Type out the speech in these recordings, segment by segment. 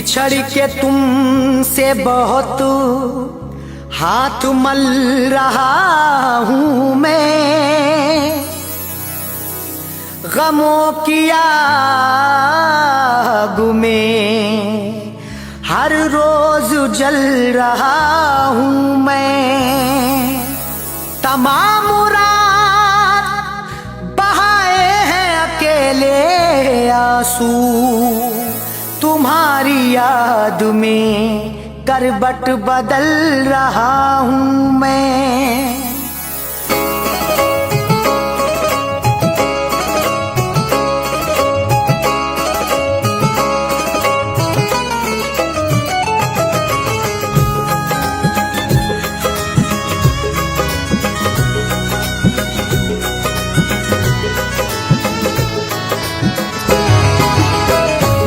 बिछड़ के तुमसे बहुत हाथ मल रहा हूँ मैं, गमों की आग में हर रोज जल रहा हूँ मैं। तमाम रात बहाए हैं अकेले आंसू, तुम्हारी याद में करवट बदल रहा हूँ मैं।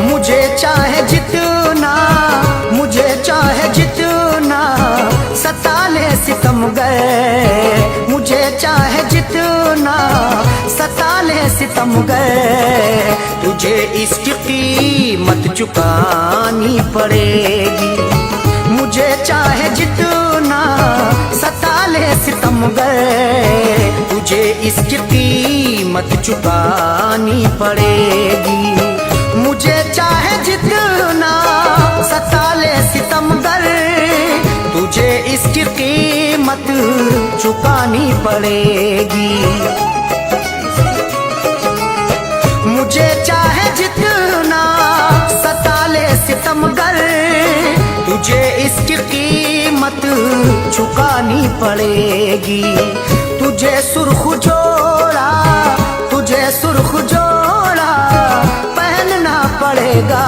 मुझे चाहे जितना, मुझे चाहे जितना सता ले सितमगर, मुझे चाहे जितना सता ले सितमगर, तुझे इसकी कीमत चुकानी पड़ेगी। मुझे चाहे जितना सता ले सितमगर, तुझे इसकी कीमत चुकानी पड़ेगी। मुझे चाहे जितना सता ले सितमगर, तुझे इसकी कीमत चुकानी पड़ेगी। मुझे चाहे जितना सता ले सितमगर, तुझे इसकी कीमत चुकानी पड़ेगी। तुझे सुर्ख जोड़ा, तुझे सुर्ख जोड़ा पहनना पड़ेगा,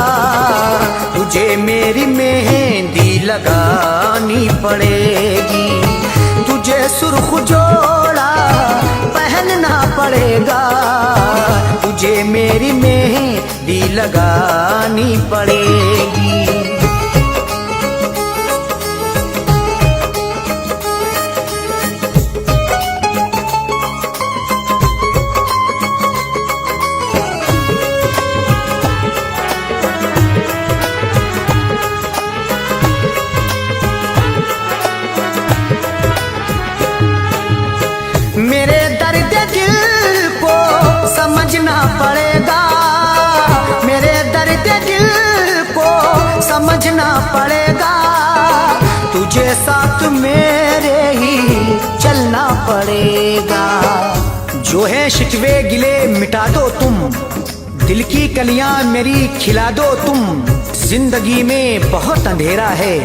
तुझे मेरी मेहंदी लगानी पड़ेगी। तुझे सुर्ख जोड़ा पहनना पड़ेगा, तुझे मेरी मेहंदी लगानी पड़ेगी। मेरे दर्द दिल को समझना पड़ेगा, मेरे दर्द दिल को समझना पड़ेगा, तुझे साथ मेरे ही चलना पड़ेगा। जो है शिकवे गिले मिटा दो तुम, दिल की कलियां मेरी खिला दो तुम। जिंदगी में बहुत अंधेरा है,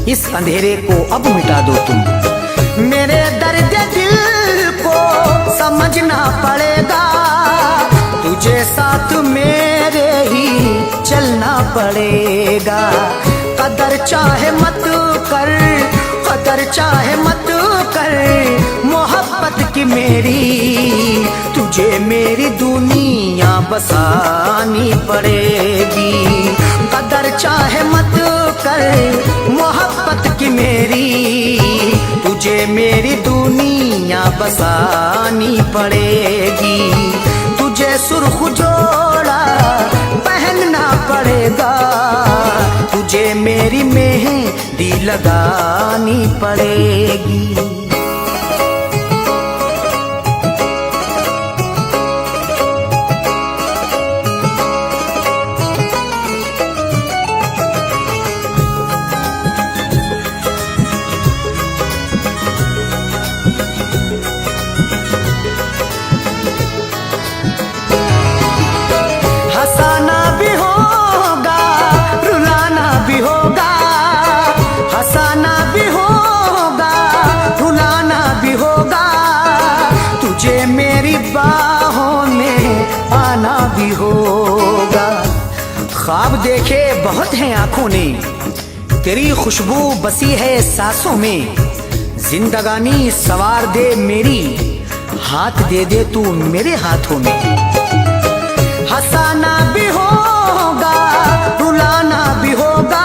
इस अंधेरे को अब मिटा दो तुम। मेरे दर्द दिल को समझना पड़ेगा, तुझे साथ मेरे ही चलना पड़ेगा। कदर चाहे मत कर, कदर चाहे मत कर मोहब्बत की मेरी, तुझे मेरी दुनिया बसानी पड़ेगी। कदर चाहे मत कर मोहब्बत की मेरी, तुझे मेरी दुनिया बसानी पड़ेगी। तुझे सुर्ख जोड़ा पहनना पड़ेगा, तुझे मेरी मेहंदी लगानी पड़ेगी। हंसाना भी होगा, रुलाना भी होगा, हंसाना भी होगा, रुलाना भी होगा, तुझे मेरी बाहों में आना भी होगा। ख्वाब देखे बहुत हैं आंखों ने, तेरी खुशबू बसी है सांसों में। जिंदगानी सवार दे मेरी, हाथ दे दे तू मेरे हाथों में। हंसाना भी होगा, रुलाना भी होगा,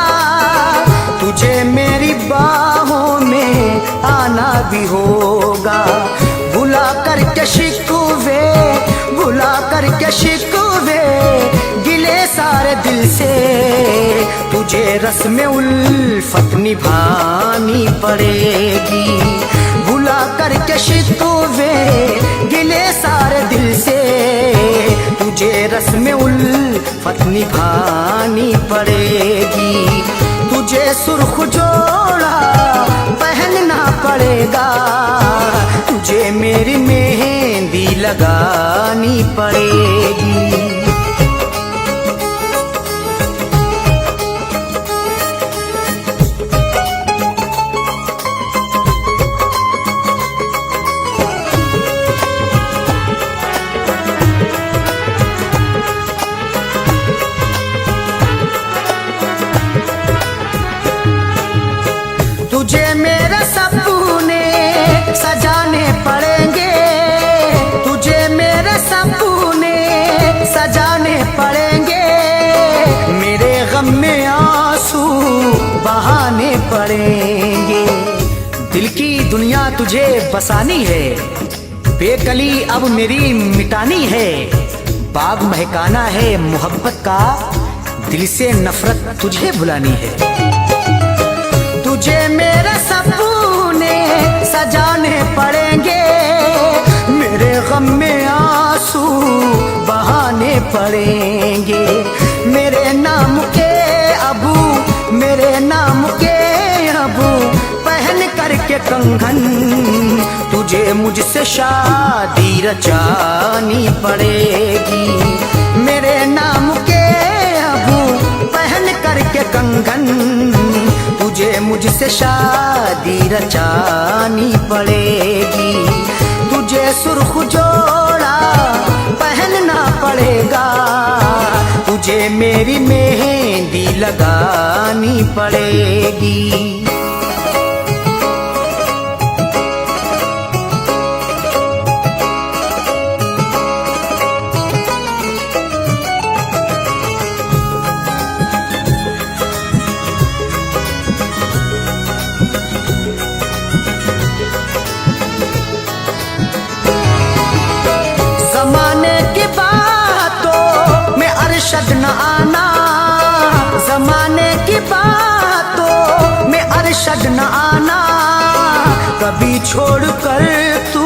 तुझे मेरी बाहों में आना भी होगा। भुला करके शिकवे, भुला करके शिकवे गिले सारे दिल से, तुझे रस्म उल्फत निभानी पड़ेगी। भुला करके शिकवे गिले सारे दिल से, तुझे रस्म उल्फत निभानी पड़ेगी। तुझे सुर्ख जोड़ा पहनना पड़ेगा, तुझे मेरी मेहंदी लगानी पड़ेगी। तुझे मेरे सपने सजाने पड़ेंगे, तुझे मेरे सपने सजाने पड़ेंगे। मेरे गम में आंसू बहाने पड़ेंगे। दिल की दुनिया तुझे बसानी है, बेकली अब मेरी मिटानी है। बाग महकाना है मोहब्बत का, दिल से नफरत तुझे भुलानी है। तुझे मेरे सपने सजाने पड़ेंगे, मेरे गम में आंसू बहाने पड़ेंगे। मेरे नाम के अबू, मेरे नाम के अबू पहन करके कंगन, तुझे मुझसे शादी रचानी पड़ेगी। मेरे नाम के अबू पहन करके कंगन, तुझे मुझसे शादी रचानी पड़ेगी। तुझे सुर्ख जोड़ा पहनना पड़ेगा, तुझे मेरी मेहंदी लगानी पड़ेगी। ज़माने की बातों में अरशद न आना, ज़माने की बातों में अरशद न आना। कभी छोड़कर तू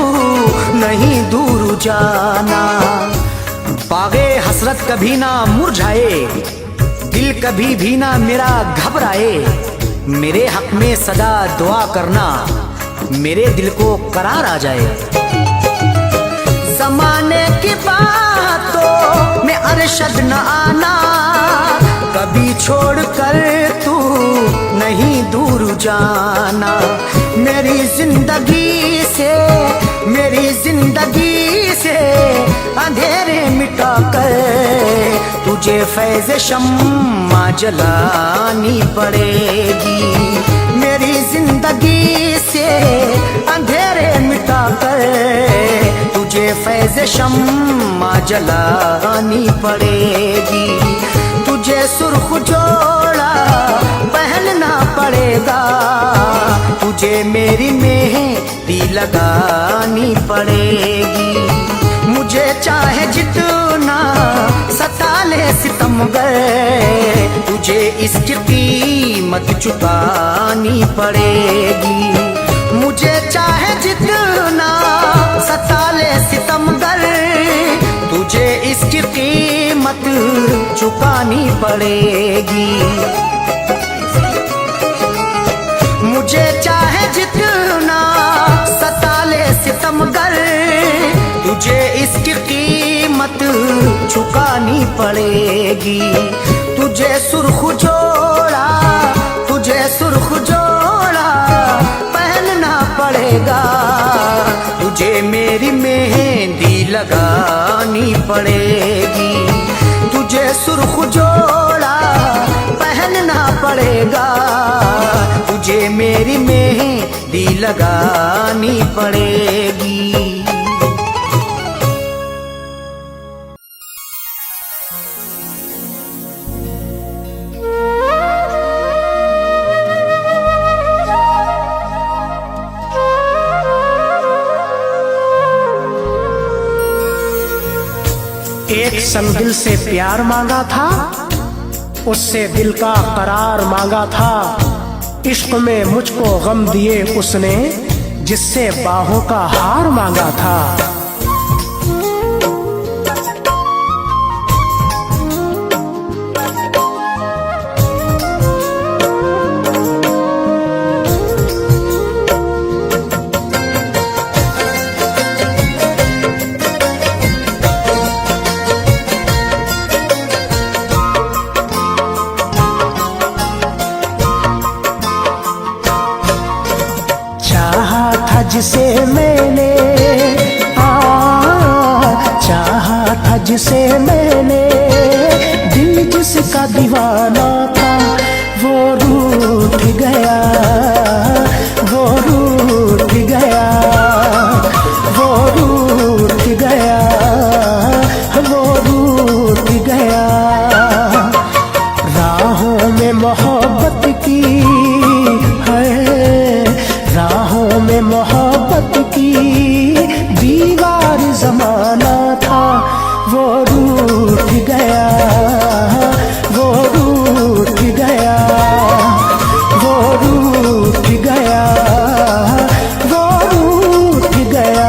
नहीं दूर जाना। बागे हसरत कभी ना मुरझाए, दिल कभी भी ना मेरा घबराए। मेरे हक में सदा दुआ करना, मेरे दिल को करार आ जाए। ज़माने की बातों में अरशद न आना, कभी छोड़कर तू नहीं दूर जाना। मेरी जिंदगी से, मेरी जिंदगी से अंधेरे मिटाकर तुझे फैज़ शम्मा जलानी पड़ेगी। मेरी जिंदगी से अंधेरे मिटाकर तुझे फैज़ शम्मा जलानी पड़ेगी। तुझे सुर्ख जोड़ा पहनना पड़ेगा, तुझे मेरी मेहंदी लगानी पड़ेगी। मुझे चाहे जितना सता ले सितमगर, तुझे इसकी कीमत चुकानी पड़ेगी। मुझे चाहे जितना सता ले सितमगर, तुझे इसकी कीमत चुकानी पड़ेगी। मुझे चाहे जितना सता ले सितमगर, तुझे इसकी कीमत चुकानी पड़ेगी। तुझे सुर्ख जोड़ा, तुझे सुर्ख जोड़ा पहनना पड़ेगा, तुझे मेरी मेहंदी लगानी पड़ेगी। तुझे सुर्ख जोड़ा पहनना पड़ेगा, तुझे मेरी मेहंदी लगानी पड़ेगी। एक संदिल से प्यार मांगा था, उससे दिल का करार मांगा था। इश्क में मुझको गम दिए उसने, जिससे बाहों का हार मांगा था। जिसे मैंने चाहा था, जिसे मैंने, दिल जिसका दीवाना था, वो रूठ गया, वो रूठ गया, वो रूठ गया, वो रूठ गया। राहों में मोहब्बत की है, राहों में मोहब्बत की दीवार जमाना था, वो रूठ गया, वो रूठ गया, वो रूठ गया, वो रूठ गया।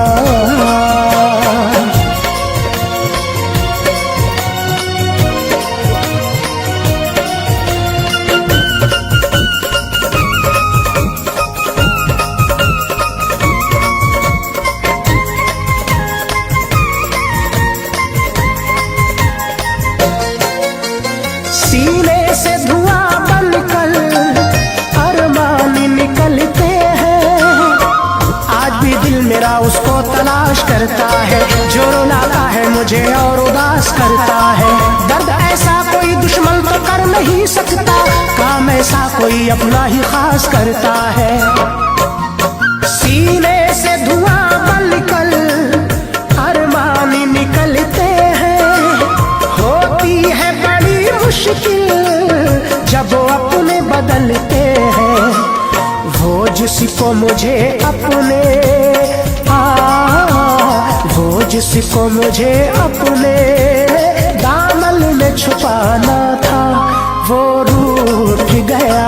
सीने से धुआं बनकर अरमान निकलते हैं, आज भी दिल मेरा उसको तलाश करता है, जो रुलाता है मुझे और उदास करता है। दर्द ऐसा कोई दुश्मन तो कर नहीं सकता, काम ऐसा कोई अपना ही खास करता है। सीने से धुआं बनकर अरमान निकलते हैं, होती है बड़ी मुश्किल जब वो अपने बदलते हैं। वो जिसको मुझे अपने वो जिसको मुझे अपने दामन में छुपाना था, वो रूठ गया,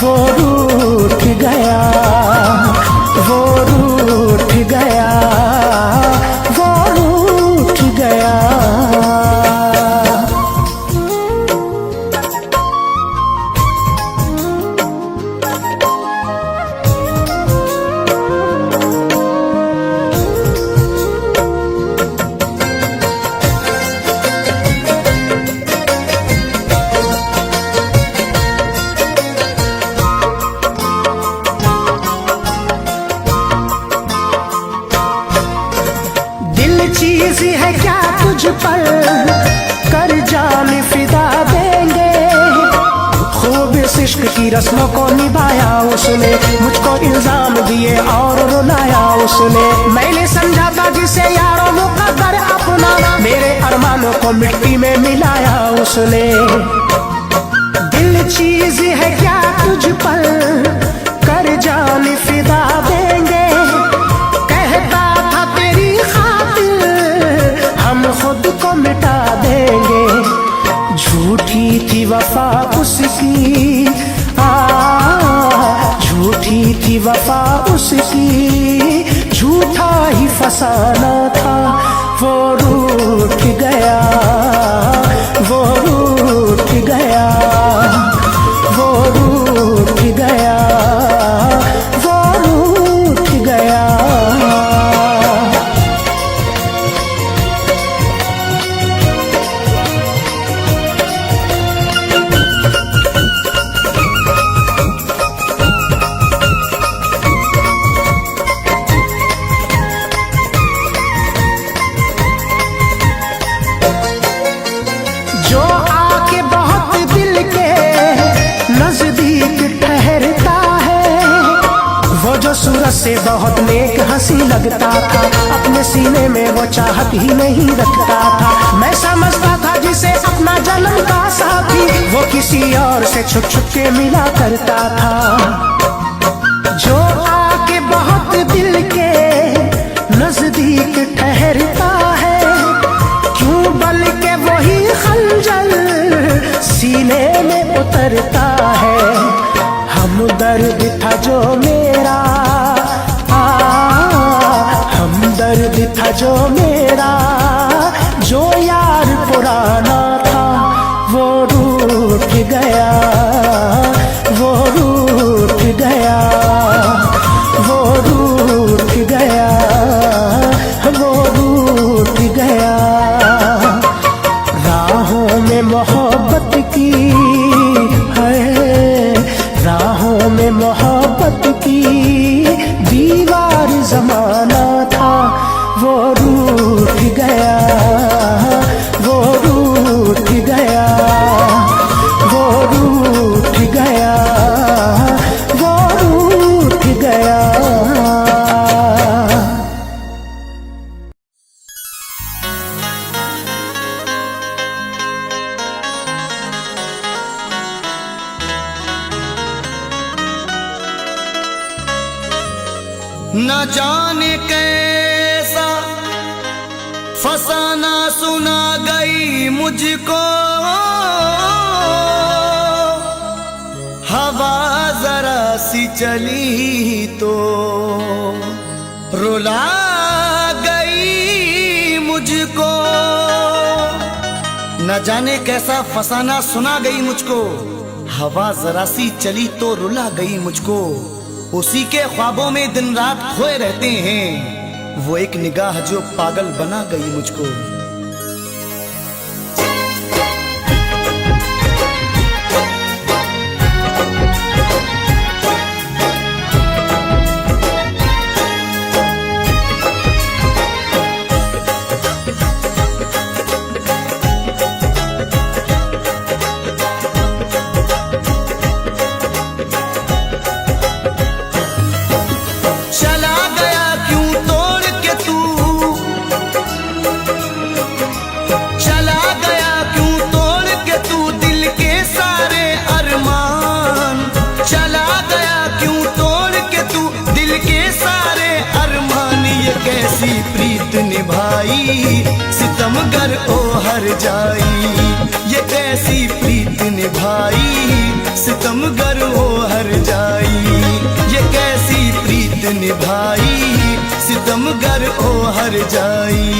वो रूठ गया, वो रूठ गया, वो रूठ गया। चीज है क्या तुझ पर कर जान फिदा देंगे, खूब इश्क की रस्मों को निभाया उसने, मुझको इल्जाम दिए और रुलाया उसने। मैंने समझा था जिसे यारों मुकद्दर अपना, मेरे अरमानों को मिट्टी में मिलाया उसने। दिल चीज है क्या तुझ पर कर जान फिदा देंगे, खुद को मिटा देंगे। झूठी थी वफा उसकी, झूठी थी वफा उसकी, झूठा ही फसाना था, वो रूठ गया, वो रूठ गया, वो रूठ गया, वो रूठ गया। जो आके बहुत दिल के नजदीक ठहरता है, वो जो सूरत से बहुत नेक हंसी लगता था, अपने सीने में वो चाहत ही नहीं रखता था। मैं समझता था जिसे अपना जन्म का साथी, वो किसी और से छुप छुप के मिला करता था। जो आके बहुत दिल के नजदीक ठहरता है, क्यों बल्कि वही खंजर करता है। हमदर्द था जो मेरा, हमदर्द था जो मेरा, जो यार पुराना था वो रूठ गया, वो रूठ गया, वो रूठ गया, वो रूठ गया। राहों में मोहब्बत की है, राहों में मोहब्बत की दीवार जमाना था वो रूठ गया, वो रूठ गया, वो रूठ गया, वो रूठ गया। न जाने कैसा फसाना सुना गई मुझको, हवा जरा सी चली तो रुला गई मुझको। न जाने कैसा फसाना सुना गई मुझको, हवा जरा सी चली तो रुला गई मुझको। उसी के ख्वाबों में दिन रात खोए रहते हैं, वो एक निगाह जो पागल बना गई मुझको। कैसी प्रीत निभाई सितमगर ओ हर जाई, ये कैसी प्रीत निभाई सितमगर ओ हर जाई, ये कैसी प्रीत निभाई सितमगर ओ हर जाई।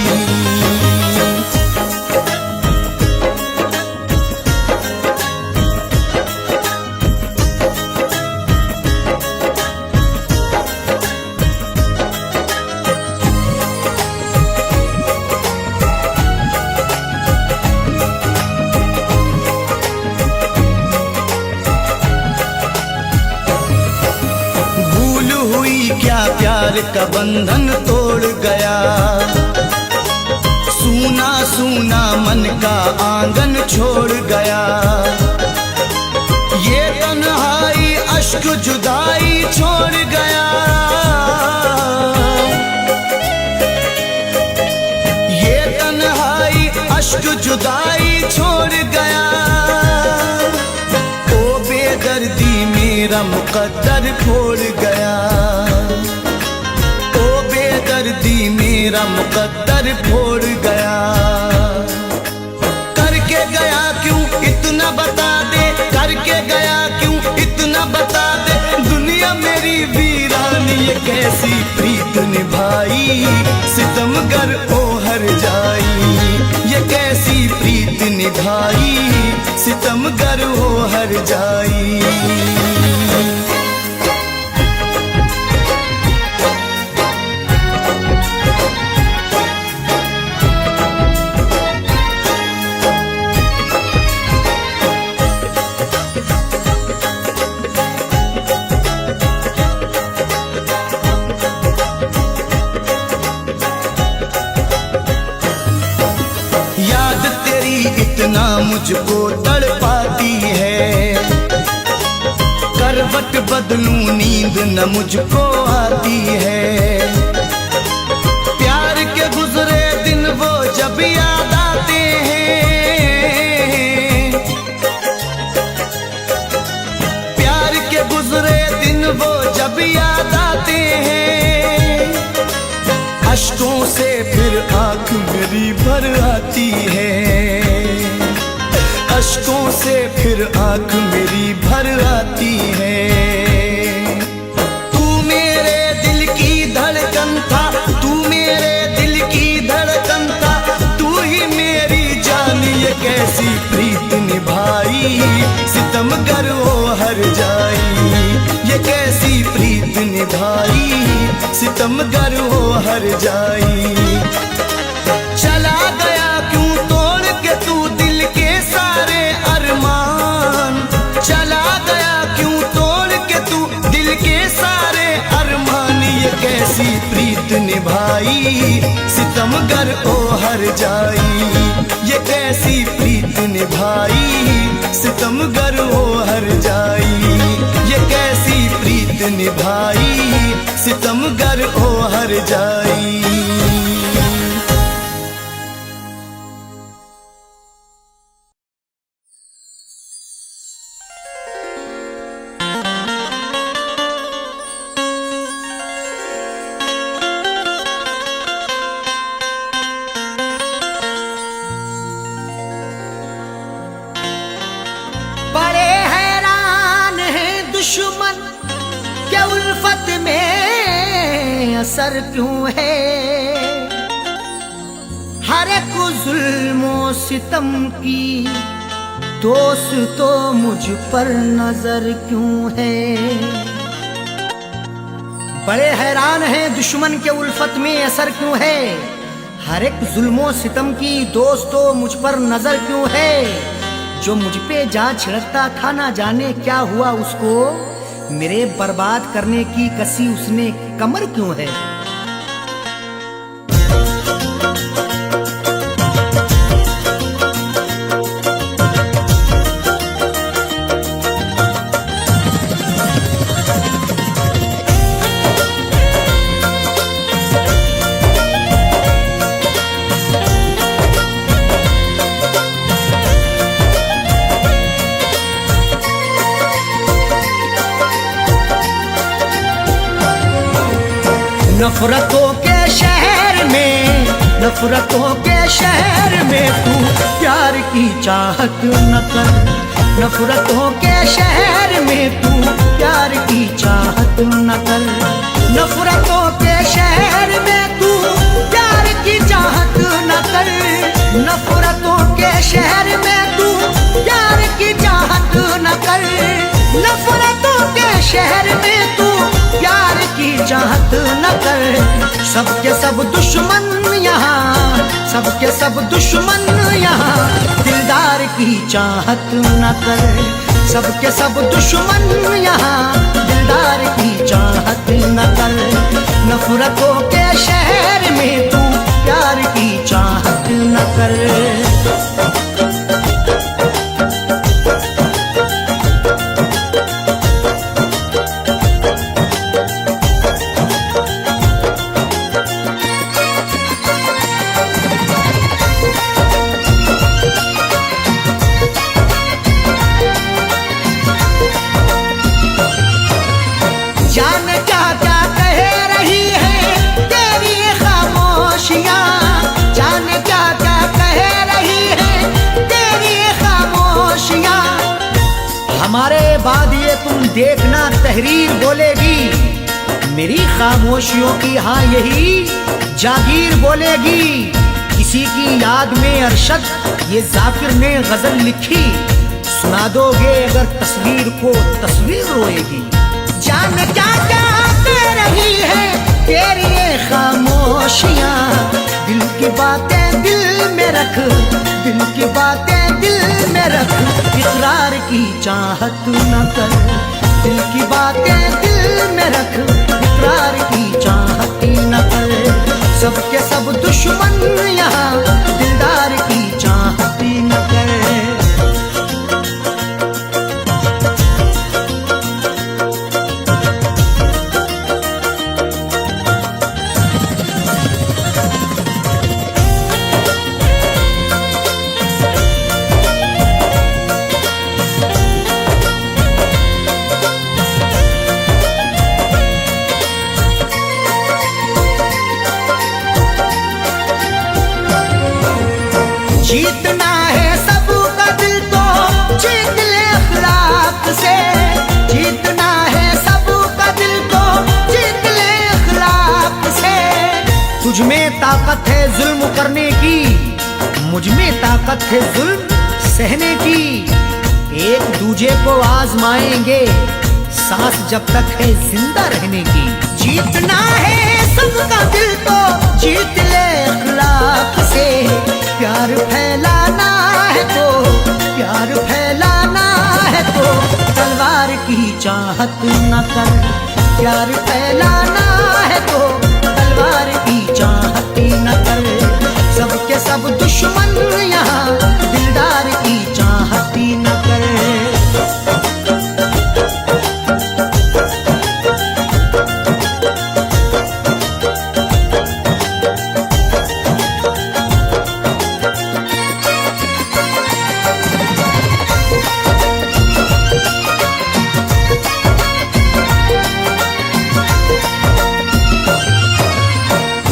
क्या प्यार का बंधन तोड़ गया, सूना सूना मन का आंगन छोड़ गया। ये तन्हाई अश्क जुदाई छोड़ गया, ये तन्हाई अश्क जुदाई छोड़ गया। ओ बेदर्दी मेरा मुकद्दर फोड़ गया, दर्दी मेरा मुकद्दर फोड़ गया। करके गया क्यों इतना बता दे, करके गया क्यों इतना बता दे। दुनिया मेरी वीरानी ये कैसी प्रीत निभाई सितमगर ओ हर जाई, ये कैसी प्रीत निभाई सितमगर ओ हर जाई। इतना मुझको तड़पाती है, करवट बदलूं नींद न मुझको आती है। प्यार के गुजरे दिन वो जब याद आते हैं, प्यार के गुजरे दिन वो जब याद आते हैं। अश्कों से फिर आंख मेरी भर आती है, अश्कों से फिर आंख मेरी भर आती है। तू मेरे दिल की धड़कन था, तू मेरे दिल की धड़कन था, तू ही मेरी जान। ये कैसी प्रीत निभाई सितमगर वो हर जाई, ये कैसी प्रीत निभाई सितमगर वो हर जाई। चला गया क्यों तोड़ के तू दिल के सारे अरमान, चला गया क्यों तोड़ के तू दिल के सारे अरमान। ये कैसी प्रीत निभाई सितमगर ओ हर जाई, ये कैसी प्रीत निभाई सितमगर ओ हर जाई, ये कैसी प्रीत निभाई सितमगर ओ हर जाई। बड़े हैरान हैं दुश्मन के उल्फत में असर क्यों है, हर एक जुल्मो सितम की दोस्त तो मुझ पर नजर क्यों है। बड़े हैरान हैं दुश्मन के उल्फत में असर क्यों है, हर एक जुल्मो सितम की दोस्त तो मुझ पर नजर क्यों है। जो मुझ पे जा छिड़कता था ना जाने क्या हुआ उसको, मेरे बर्बाद करने की कसी उसने कमर क्यों है। नफरतों के शहर में, नफरतों के शहर में तू प्यार की चाहत न कर, नफरतों के शहर में तू प्यार की चाहत न कर, नफरतों के शहर में तू प्यार की चाहत न कर, नफरतों के शहर में तू प्यार की चाहत न कर, नफरतों के शहर में तू प्यार की चाहत न कर। सबके सब दुश्मन यहाँ, सबके सब दुश्मन यहाँ दिलदार की चाहत न कर, सबके सब दुश्मन यहाँ दिलदार की चाहत न कर। नफरतों के शहर में तू प्यार की चाहत न कर। जान क्या क्या कह रही है तेरी खामोशियाँ, जान क्या क्या कह रही है तेरी खामोशियाँ। हमारे बाद ये तुम देखना तहरीर बोलेगी, मेरी खामोशियों की हाँ यही जागीर बोलेगी। किसी की याद में अरशद ये जाकिर ने गजल लिखी, सुना दोगे अगर तस्वीर को तस्वीर रोएगी। जान क्या क्या कह रही है तेरी ये खामोशियाँ, दिल की बातें दिल में रख, दिल की बातें दिल में रख, इकरार की चाहत न कर, दिल की बातें दिल में रख, इकरार की चाहत न कर। सबके सब दुश्मन यहाँ दिलदार की चाहत न कर। ताकत है जुल्म करने की, मुझ में ताकत है जुल्म सहने की। एक दूजे को आजमाएंगे सांस जब तक है जिंदा रहने की। जीतना है सबका दिल तो जीत ले अखलाक से, प्यार फैलाना है तो, प्यार फैलाना है तो तलवार की चाहत न कर। प्यार फैलाना है तो तलवार की चाहत न कर। सबके सब दुश्मन यहाँ दिलदार की चाहत न कर।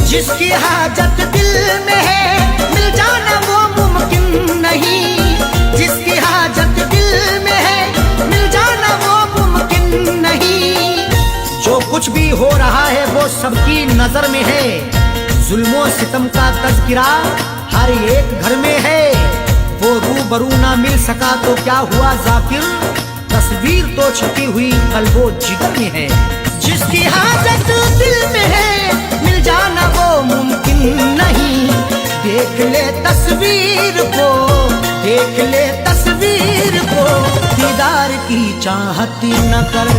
जिसकी हाजत दिल में है मिल जाना वो मुमकिन नहीं। जिसकी हाजत दिल में है मिल जाना वो मुमकिन नहीं। जो कुछ भी हो रहा है वो सबकी नजर में है। जुल्मों सितम का तज़किरा हर एक घर में है। वो रूबरू ना मिल सका तो क्या हुआ जाकिर, तस्वीर तो छपी हुई कल्बो जिगर में है। जिसकी हाजत दिल में है मिल जाना वो मुमकिन नहीं। देख ले तस्वीर को, देख ले तस्वीर को, दीदार की चाहत न कर।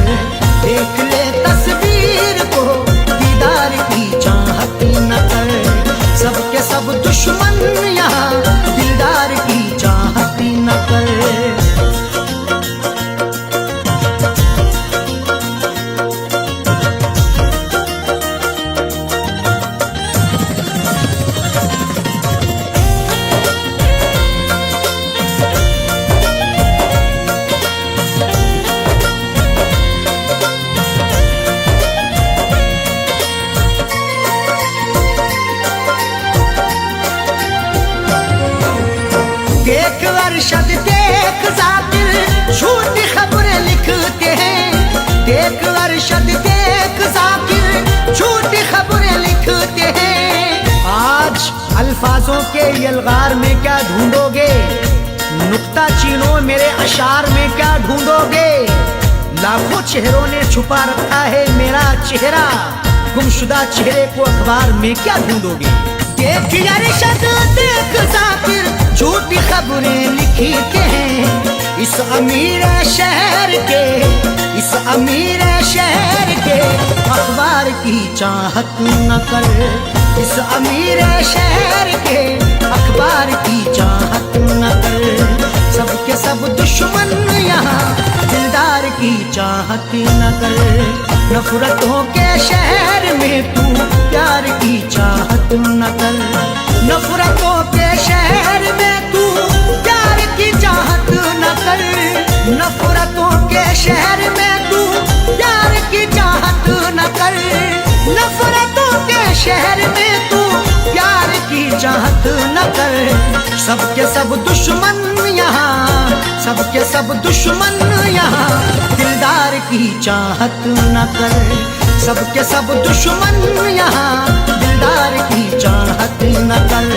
देख ले तस्वीर को, दीदार की चाहत न कर। सबके सब दुश्मन यहाँ दिलदार की चाहत न कर। देख अरशद देख जाकिर झूठी खबरें लिखते हैं। देख अरशद देख जाकिर झूठी खबरें लिखते हैं। आज अल्फाजों के यलगार में क्या ढूंढोगे, नुक्ता चीनो मेरे अशार में क्या ढूंढोगे। लाखों चेहरों ने छुपा रखा है मेरा चेहरा, गुमशुदा चेहरे को अखबार में क्या ढूंढोगे। देख अरशद देख जाकिर झूठी खबरें लिखते हैं। इस अमीर शहर के, इस अमीर शहर के अखबार की चाहत न कर। इस अमीर शहर के अखबार की चाहत न कर। सबके सब दुश्मन यहाँ दिलदार की चाहत न कर। नफरतों के शहर में तू प्यार की चाहत न कर। नफरतों के शहर में तू प्यार की चाहत न कर। नफरतों के शहर में तू प्यार की चाहत न कर। नफरतों के शहर में तू प्यार की चाहत न कर। सबके सब दुश्मन यहाँ, सबके सब दुश्मन यहाँ दिलदार की चाहत न कर। सबके सब दुश्मन यहाँ दिलदार की चाहत न कर।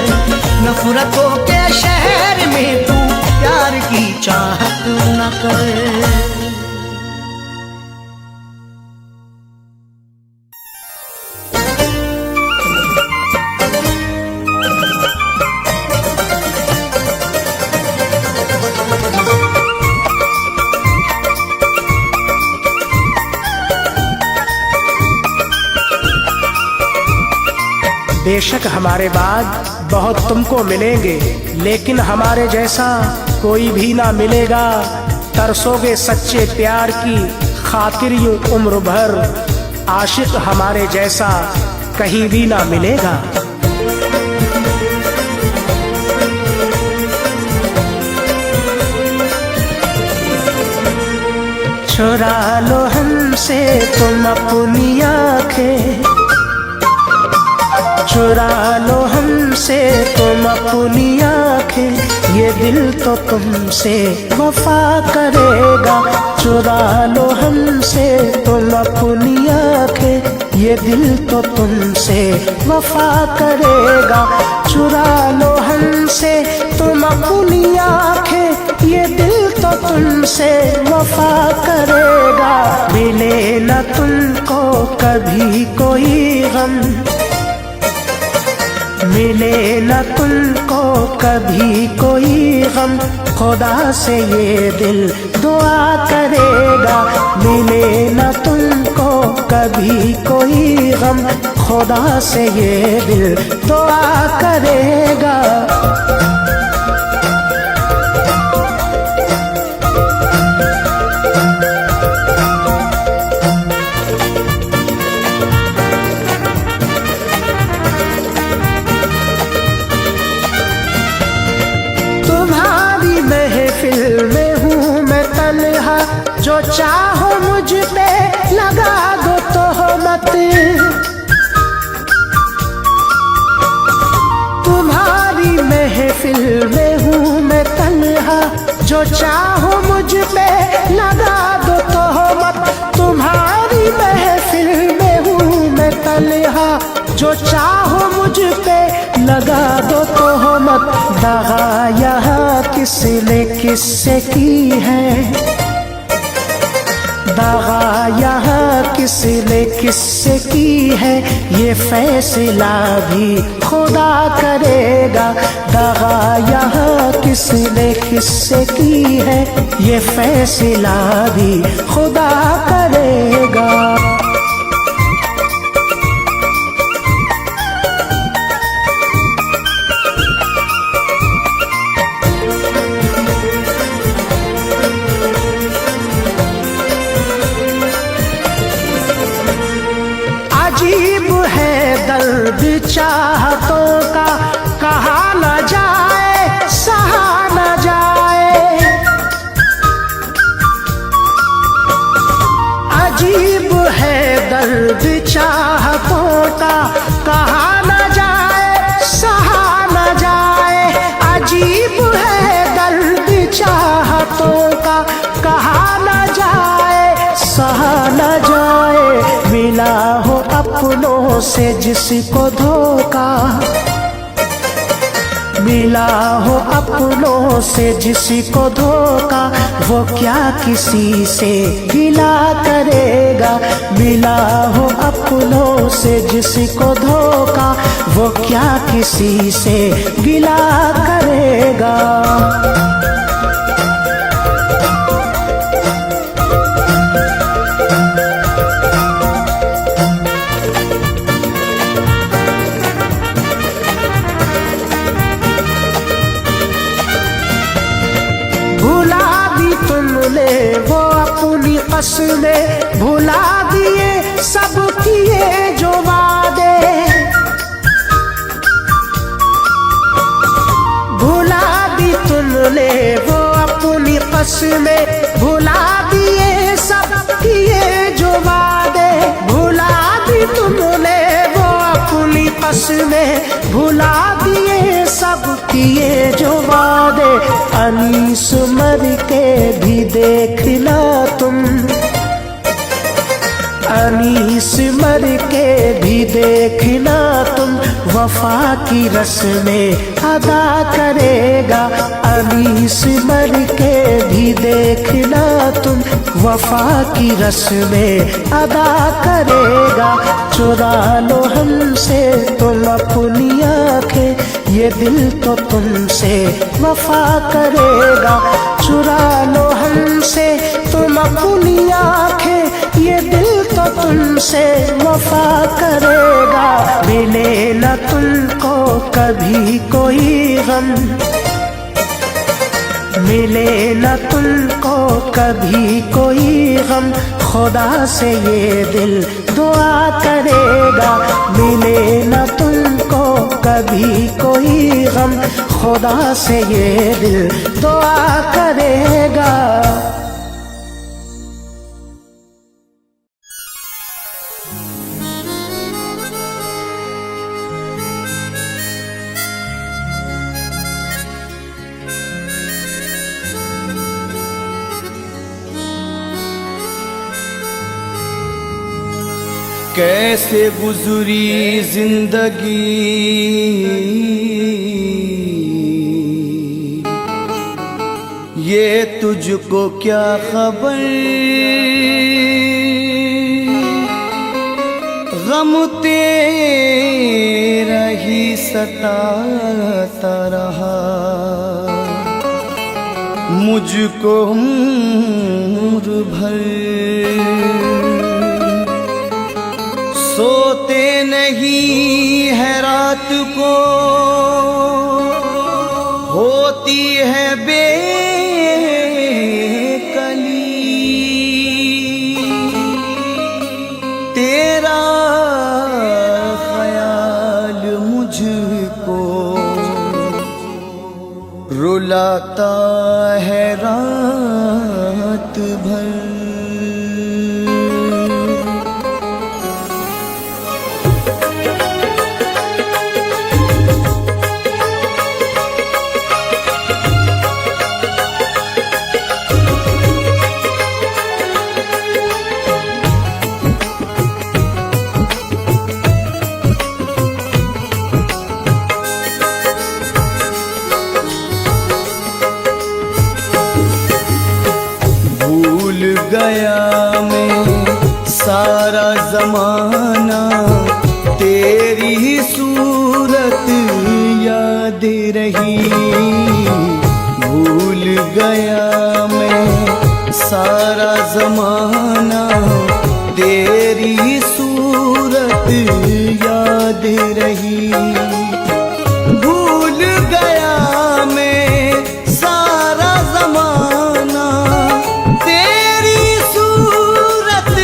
नफरतों के शहर में तू प्यार की चाहत न कर। बेशक हमारे बाद बहुत तुमको मिलेंगे, लेकिन हमारे जैसा कोई भी ना मिलेगा। तरसोगे सच्चे प्यार की खातिर यूं उम्र भर, आशिक हमारे जैसा कहीं भी ना मिलेगा। चुरा लो हमसे तुम अपनी आँखें, चुरा लो हमसे तुम अपनी आँखें, ये दिल तो तुमसे वफा करेगा। चुरा लो हमसे तुम अपनी आँखें, ये दिल तो तुमसे वफा करेगा। चुरा लो हमसे तुम अपनी आंखें, ये दिल तो तुमसे वफा करेगा। मिले न तुमको कभी कोई गम, मिले न तुमको कभी कोई गम, खुदा से ये दिल दुआ करेगा। मिले न तुमको कभी कोई गम, खुदा से ये दिल दुआ करेगा। तुम्हारी महफिल में हूँ मैं तन्हा, जो चाहो मुझ पे लगा दो तोहमत। तुम्हारी महफिल में हूँ मैं तन्हा, जो चाहो मुझ पे लगा दो तोहमत। तुम्हारी महफिल में हूँ मैं तन्हा, जो चाहो मुझ पे लगा दो तोहमत। दगा यहाँ किसने किससे की है, दगा यहाँ किसने किससे की है, ये फैसला भी खुदा करेगा। दगा यहाँ किसने किससे की है, ये फैसला भी खुदा करेगा। अजीब है दर्द चाहतों का, कहा न जाए सहा न जाए। अजीब है दर्द चाहतों का, कहा न जाए सहा न जाए। अजीब है दर्द चाहतों का, कहा न जाए सहा न जाए। मिला हो अपनों से जिसको धोखा, मिला हो अपनों से जिसको धोखा, वो क्या किसी से गिला करेगा। मिला हो अपनों से जिसको धोखा, वो क्या किसी से गिला करेगा। वो अपनी कसमें भुला दिए सब किए जो वादे, भुला दी तुमने वो अपनी कसमें भुला दिए सब किए जो वादे। भुला दी तुमने वो अपनी कसमें भुला दिए सब किए जो वादे। अनीस मर के भी देखना तुम, अनीस मर के भी देखना तुम, वफा की रस्में अदा करेगा। अनीस मर के भी देखना तुम, वफा की रस्में अदा करेगा। चुरा लो हमसे तुम अपनी आंखें, ये दिल तो तुमसे वफा करेगा। चुरा लो हमसे तुम अपनी आंखें, ये दिल तो तुमसे वफा करेगा। मिले न तुमको कभी कोई गम, मिले न तुमको कभी कोई गम, खुदा से ये दिल दुआ करेगा। मिले न तुमको कभी कोई गम, खुदा से ये दिल दुआ करेगा। कैसे गुजरी जिंदगी ये तुझको क्या खबर, गम तेरा ही सताता रहा मुझको उम्र भर। सोते नहीं है रात को होती है बेकली, तेरा ख्याल मुझको रुलाता है रात भर। भूल गया मैं सारा जमाना तेरी ही सूरत याद रही। भूल गया मैं सारा जमाना तेरी ही सूरत याद रही। भूल गया मैं सारा जमाना तेरी सूरत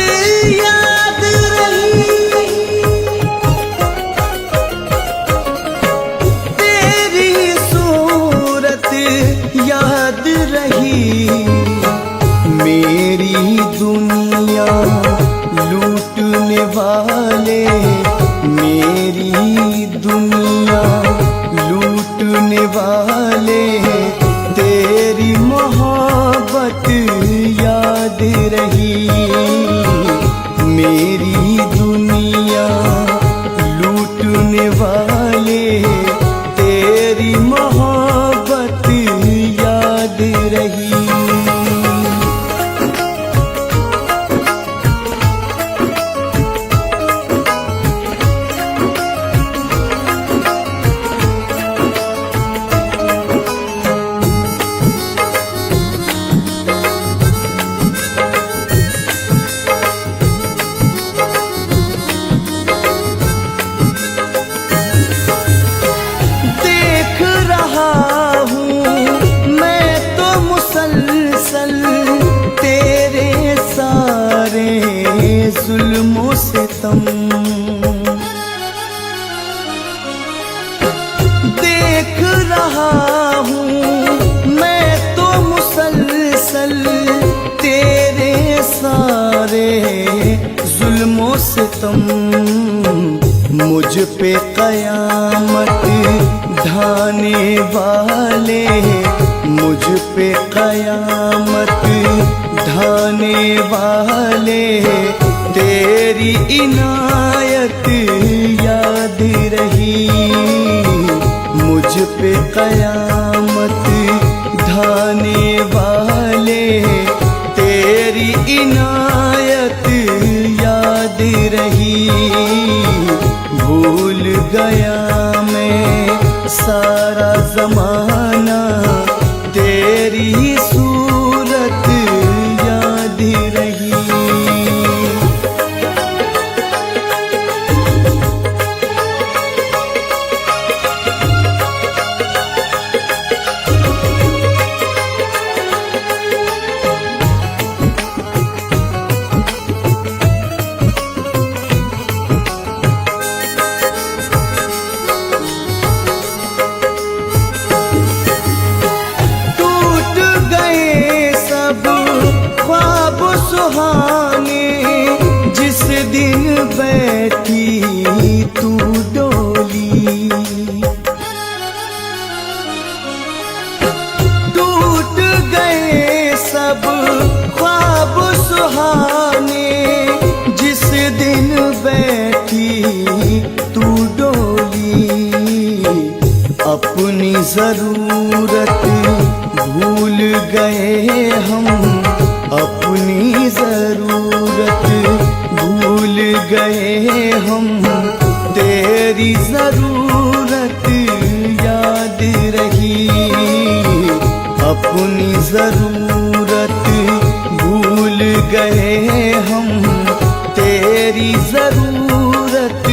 याद रही। तेरी सूरत याद रही। मेरी दुनिया लूटने वाले, मेरी दुनिया लूटने वाले तेरी मोहब्बत याद रही। मेरी दुनिया लूटने वाले तेरी मोहब्बत याद रही। तेरे सारे जुल्मों से तुम देख रहा हूँ मैं तो मुसलसल तेरे सारे जुल्मों से तुम। मुझ पे कयामत ढाने वाले, मुझ पे कयामत ढाने वाले तेरी इनायत याद रही। मुझ पे कयामत ढाने वाले तेरी इनायत याद रही। भूल गया मैं सारा जमाना तेरी सूरत याद रही। सुहाने सूरत भूल गए हम, तेरी जरूरत याद रही। अपनी जरूरत भूल गए हम, तेरी जरूरत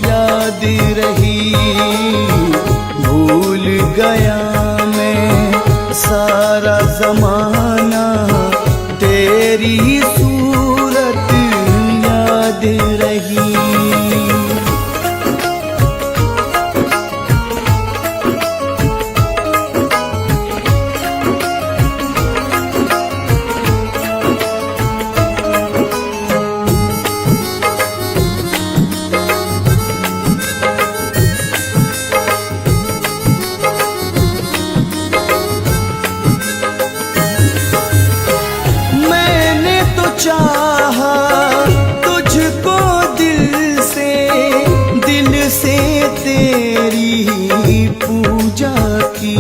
याद रही। भूल गया मैं सारा जमाना, तेरी सूरत याद रही। चाहा तुझको दिल से तेरी पूजा की।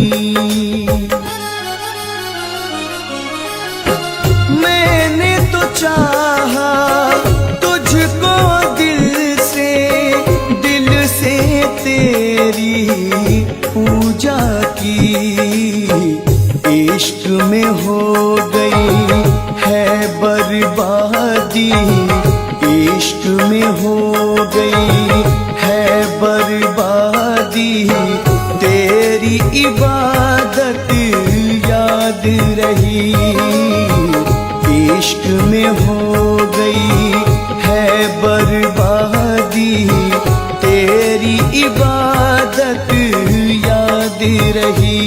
मैंने तो चाहा तुझको दिल से तेरी पूजा की। इश्क में हो गई है बर्बादी, इश्क में हो गई है बर्बादी। तेरी इबादत याद रही। इश्क में हो गई है बर्बादी, तेरी इबादत याद रही।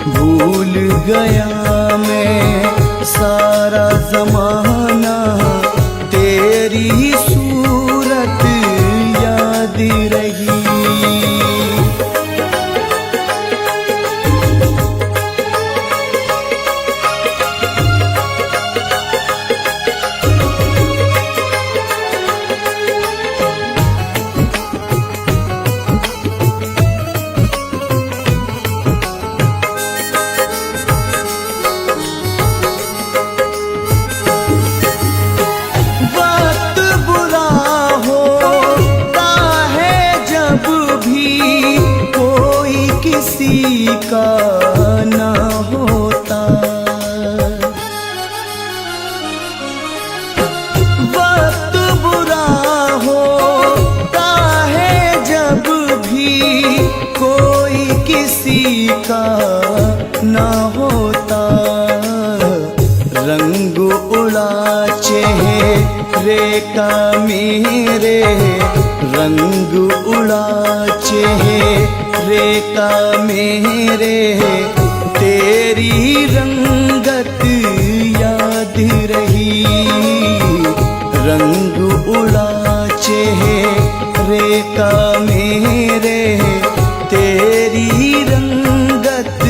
भूल गया मैं सारा जमाना, तेरी सूरत याद रही। किसी का न होता, वक्त बुरा होता है जब भी कोई किसी का न होता। रंग उड़ा चेहरे का मेरे, रंग उड़ा चेहरे का मेरे, तेरी रंगत याद रही। रंग उड़ा चेहरे का मेरे, तेरी रंगत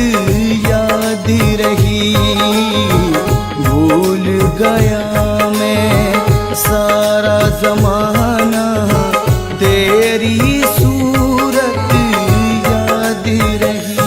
याद रही। भूल गया मैं सारा जमाना, तेरी सूरत याद रही।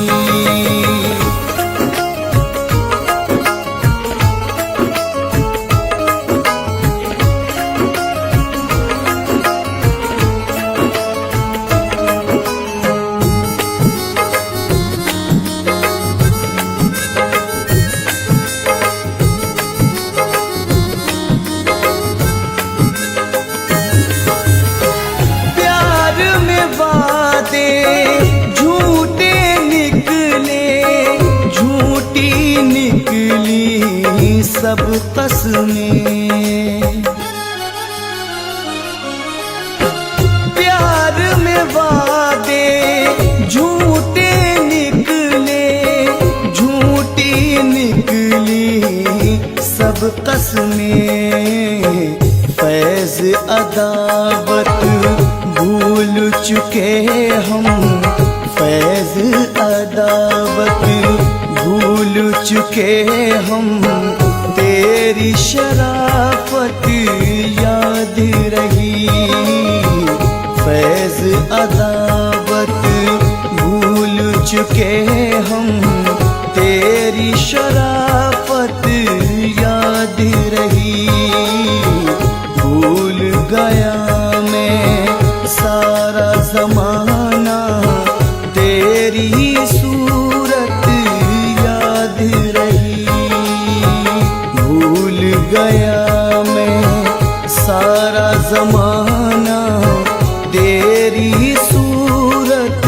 झूठे निकले, झूठी निकली सब कसमें। प्यार में वादे झूठे निकले, झूठी निकली सब कसमें। फैज़ अदावत भूल चुके हम, फैज़ अदावत भूल चुके हम, तेरी शराफत याद रही। फैज़ अदावत भूल चुके हम, तेरी शराफत याद रही। भूल गया मैं सारा जमाना, तेरी सूरत याद रही। भूल गया मैं सारा जमाना, तेरी सूरत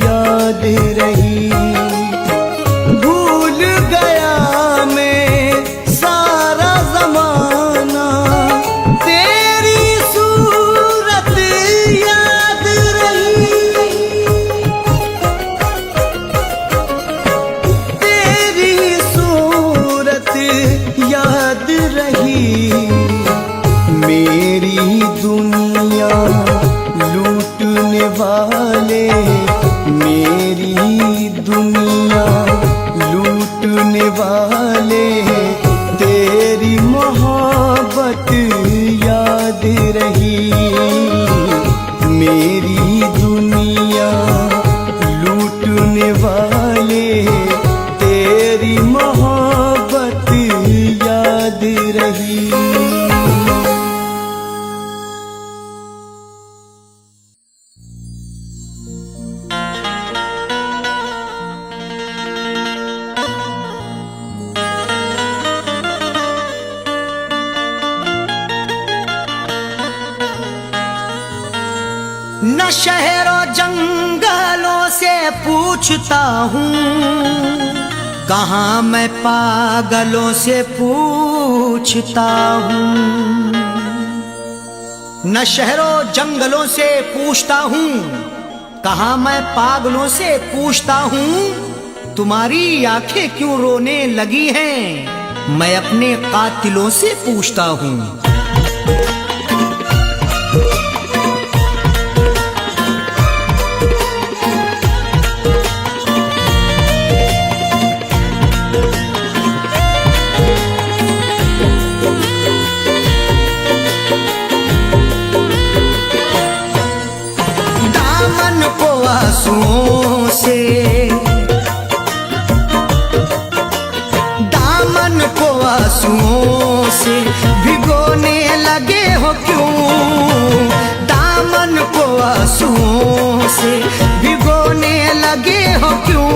याद रही। भूल गया मैं सारा जमाना, तेरी सूरत याद रही। तेरी सूरत याद रही। मेरी दुनिया लूटने वाले, मेरी दुनिया लूटने वाले, तेरी मोहब्बत याद रही। मेरी दुनिया लूटने वाले, तेरी मोहब्बत याद रही। न शहरों जंगलों से पूछता हूँ, कहाँ मैं पागलों से पूछता हूँ। न शहरों जंगलों से पूछता हूँ, कहाँ मैं पागलों से पूछता हूँ। तुम्हारी आंखें क्यों रोने लगी हैं, मैं अपने कातिलों से पूछता हूँ। आंसुओं से दामन को आंसुओं से भिगोने लगे हो क्यों। दामन को आंसुओं से भिगोने लगे हो क्यों।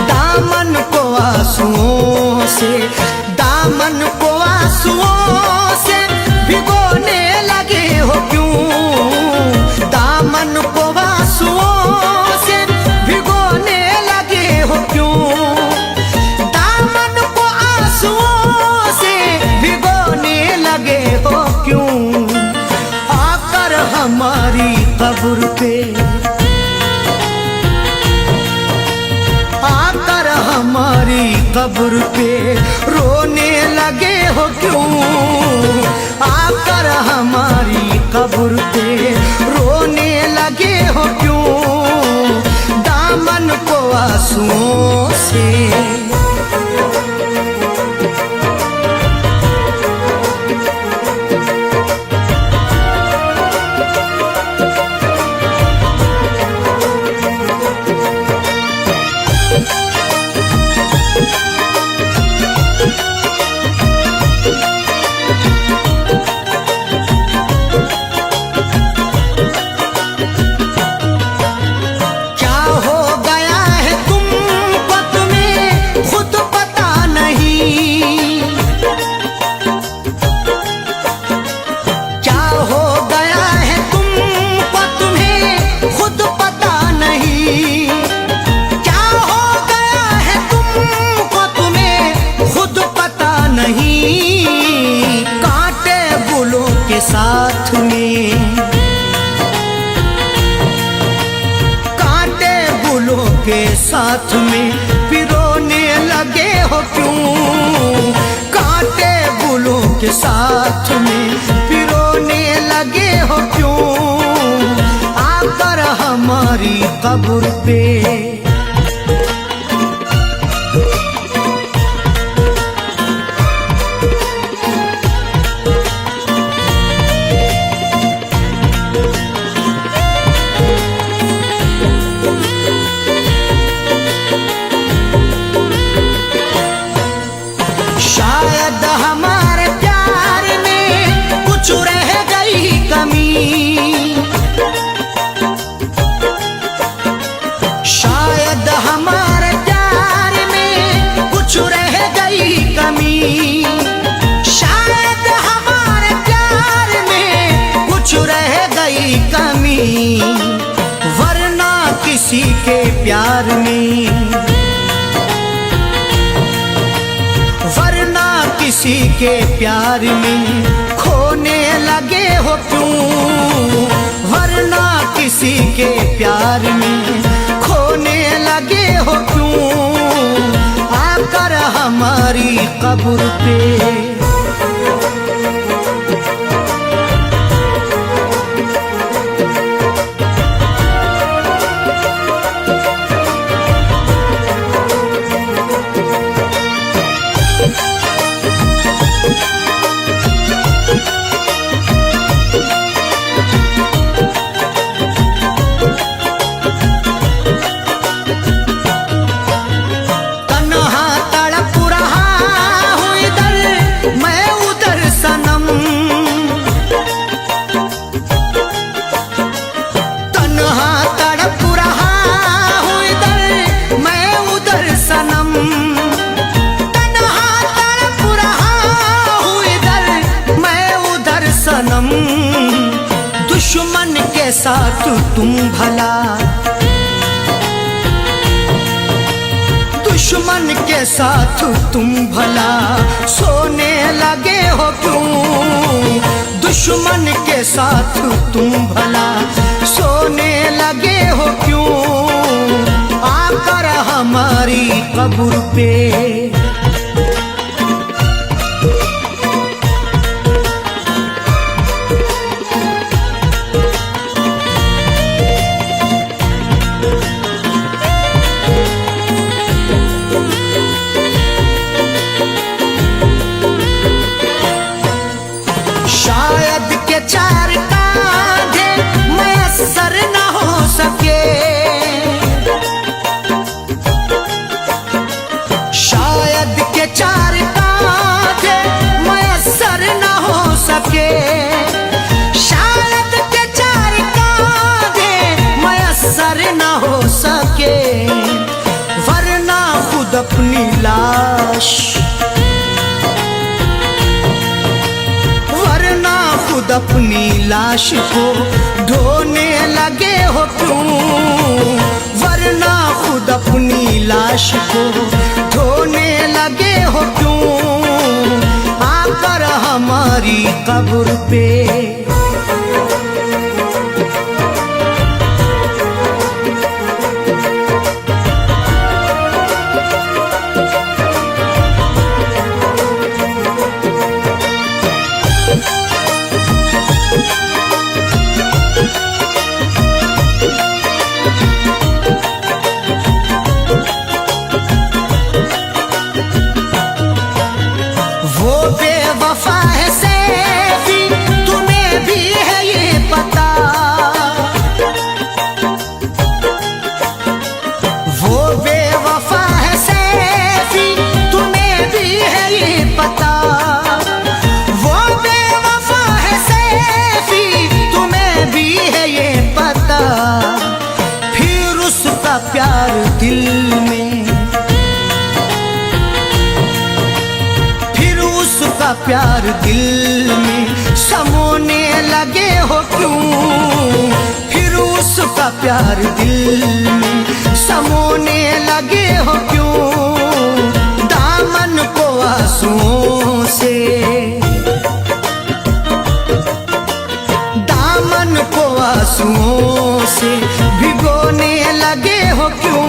दामन को आंसुओं से, दामन को आंसुओं से भिगोने लगे हो क्यों। दामन को आंसुओं से भिगोने लगे हो क्यों। दामन को आंसुओं से भिगोने लगे हो क्यों। आकर हमारी कब्र पे, आकर हमारी कब्र पे रोने लगे हो क्यों। आकर हमारी कब्र पे रोने लगे हो क्यों। दामन को आंसुओं से, साथ में कांटे गुलों के साथ में पिरोने लगे हो क्यों। कांटे गुलों के साथ में पिरोने लगे हो क्यों। आकर हमारी कब्र पे, शायद हमारे प्यार कमी, वरना किसी के प्यार में, वरना किसी के प्यार में खोने लगे हो क्यों, वरना किसी के प्यार में खोने लगे हो क्यों, आकर हमारी कब्र पे। दुश्मन के साथ तुम भला, दुश्मन के साथ तुम भला सोने लगे हो क्यों, दुश्मन के साथ तुम भला सोने लगे हो क्यों, आकर हमारी कब्र पे। शायद के चार कांधे मैसर न हो सके, शायद के चार कांधे मैसर न हो सके, शायद के चार कांधे मैसर न हो सके, वरना खुद अपनी लाश, खुद अपनी लाश को ढोने लगे हो क्यों, वरना खुद अपनी लाश को ढोने लगे हो क्यों, आकर हमारी कब्र पे। वो बेवफा है सैफी, तुम्हें भी है ये पता, वो बेवफा है सैफी, तुम्हें भी है ये पता, वो बेवफा है सैफी, तुम्हें भी है ये पता, फिर उसका प्यार दिल में, उसका प्यार दिल में समोने लगे हो क्यों, फिर उसका प्यार दिल में समोने लगे हो क्यों, दामन को आंसुओं से, दामन को आंसुओं से भिगोने लगे हो क्यों,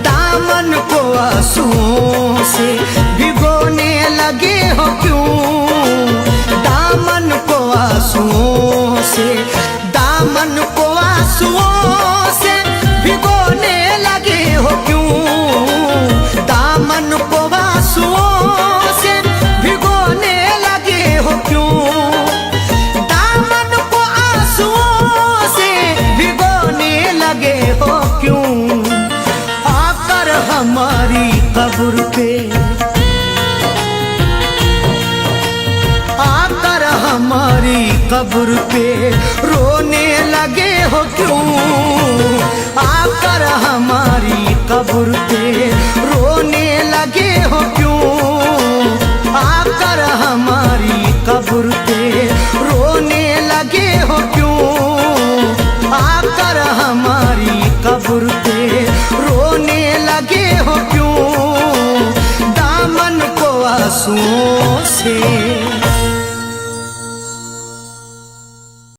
दामन को आंसुओं से भिगोने लगे हो क्यों, दामन को आंसुओं से, दामन को आंसुओं से भिगोने लगे हो क्यों, दामन को आंसुओं से भिगोने लगे हो क्यों, दामन को आंसुओं से भिगोने लगे हो क्यों, आकर हमारी कब्र पे, आकर हमारी कब्र पे रोने लगे हो क्यों, आकर हमारी कब्र पे रोने लगे हो क्यों,